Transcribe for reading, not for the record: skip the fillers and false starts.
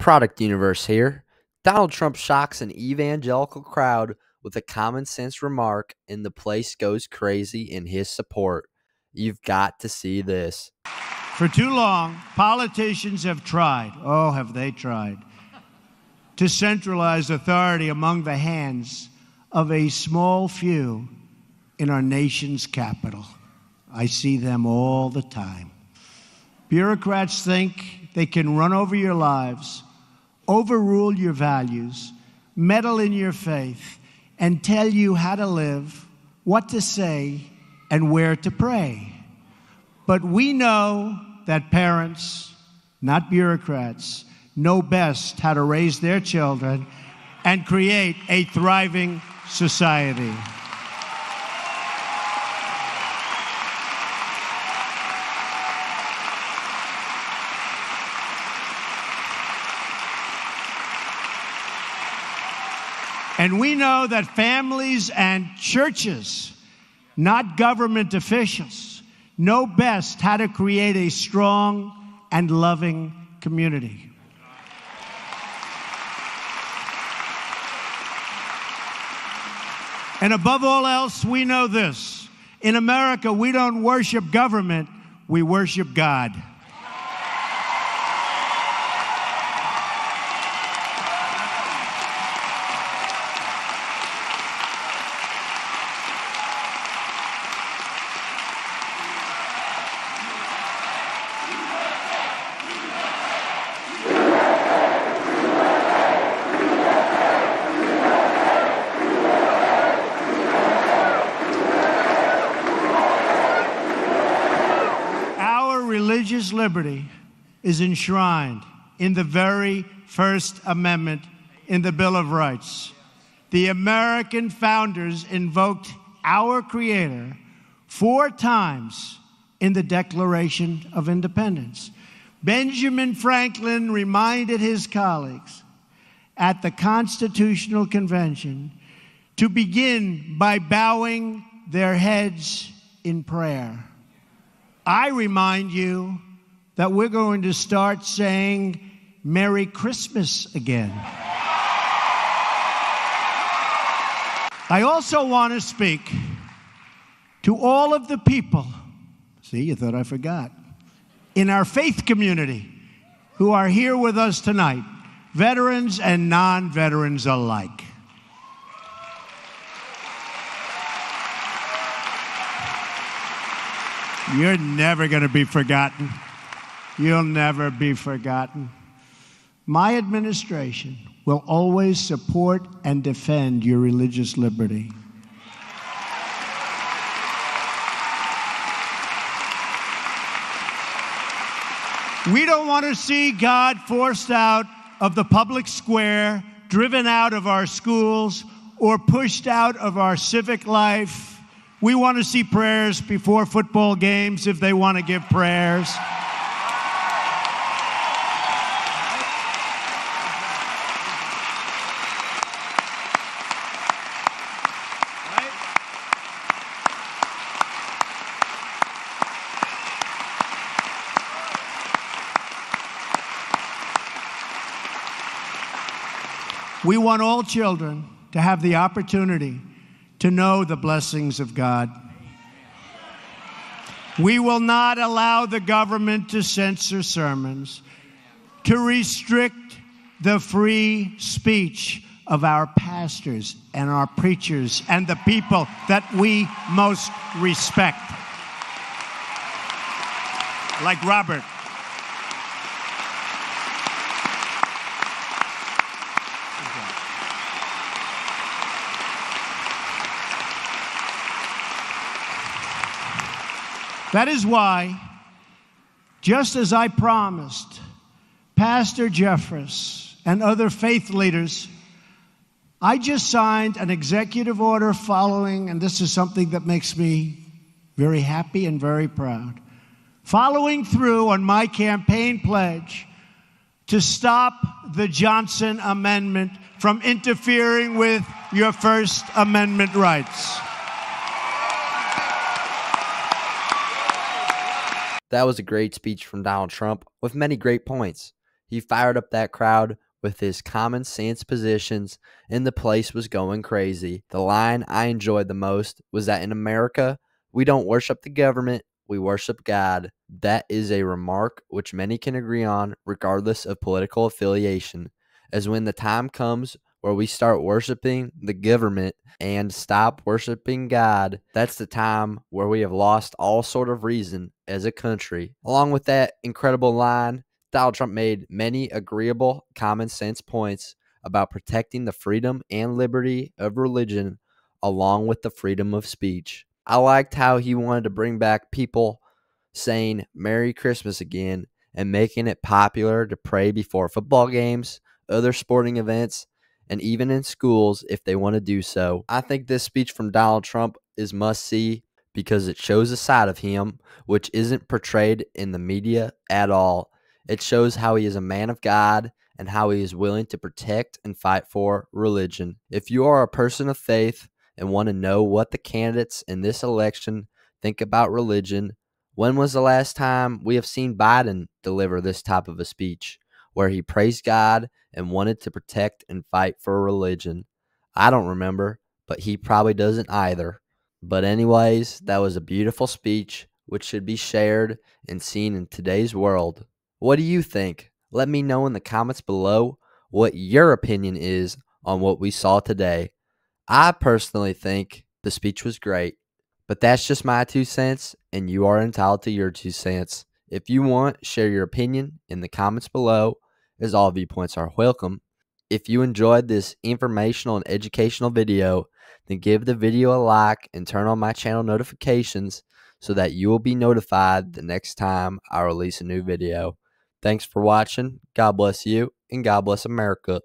Product Universe here. Donald Trump shocks an evangelical crowd with a common sense remark, and the place goes crazy in his support. You've got to see this. For too long, politicians have tried, oh, have they tried, to centralize authority among the hands of a small few in our nation's capital. I see them all the time. Bureaucrats think they can run over your lives, overrule your values, meddle in your faith, and tell you how to live, what to say, and where to pray. But we know that parents, not bureaucrats, know best how to raise their children and create a thriving society. And we know that families and churches, not government officials, know best how to create a strong and loving community. And above all else, we know this. In America, we don't worship government, we worship God. Religious liberty is enshrined in the very First Amendment in the Bill of Rights. The American founders invoked our Creator 4 times in the Declaration of Independence. Benjamin Franklin reminded his colleagues at the Constitutional Convention to begin by bowing their heads in prayer. I remind you that we're going to start saying Merry Christmas again. I also want to speak to all of the people, see, you thought I forgot, in our faith community who are here with us tonight, veterans and non-veterans alike. You're never going to be forgotten. You'll never be forgotten. My administration will always support and defend your religious liberty. We don't want to see God forced out of the public square, driven out of our schools, or pushed out of our civic life. We want to see prayers before football games if they want to give prayers. We want all children to have the opportunity to know the blessings of God. We will not allow the government to censor sermons, to restrict the free speech of our pastors and our preachers and the people that we most respect. Like Robert. That is why, just as I promised Pastor Jeffress and other faith leaders, I just signed an executive order following, and this is something that makes me very happy and very proud, following through on my campaign pledge to stop the Johnson Amendment from interfering with your First Amendment rights. That was a great speech from Donald Trump with many great points. He fired up that crowd with his common sense positions, and the place was going crazy. The line I enjoyed the most was that in America, we don't worship the government, we worship God. That is a remark which many can agree on, regardless of political affiliation, as when the time comes where we start worshiping the government and stop worshiping God, that's the time where we have lost all sort of reason as a country. Along with that incredible line, Donald Trump made many agreeable common sense points about protecting the freedom and liberty of religion along with the freedom of speech. I liked how he wanted to bring back people saying Merry Christmas again and making it popular to pray before football games, other sporting events, and even in schools if they want to do so. I think this speech from Donald Trump is must see because it shows a side of him which isn't portrayed in the media at all. It shows how he is a man of God and how he is willing to protect and fight for religion. If you are a person of faith and want to know what the candidates in this election think about religion, when was the last time we have seen Biden deliver this type of a speech where he praised God and wanted to protect and fight for religion? I don't remember, but he probably doesn't either. But anyways, that was a beautiful speech which should be shared and seen in today's world. What do you think? Let me know in the comments below what your opinion is on what we saw today. I personally think the speech was great, but that's just my 2 cents, and you are entitled to your 2 cents. If you want, share your opinion in the comments below, as all viewpoints are welcome. If you enjoyed this informational and educational video, then give the video a like and turn on my channel notifications so that you will be notified the next time I release a new video. Thanks for watching. God bless you, and God bless America.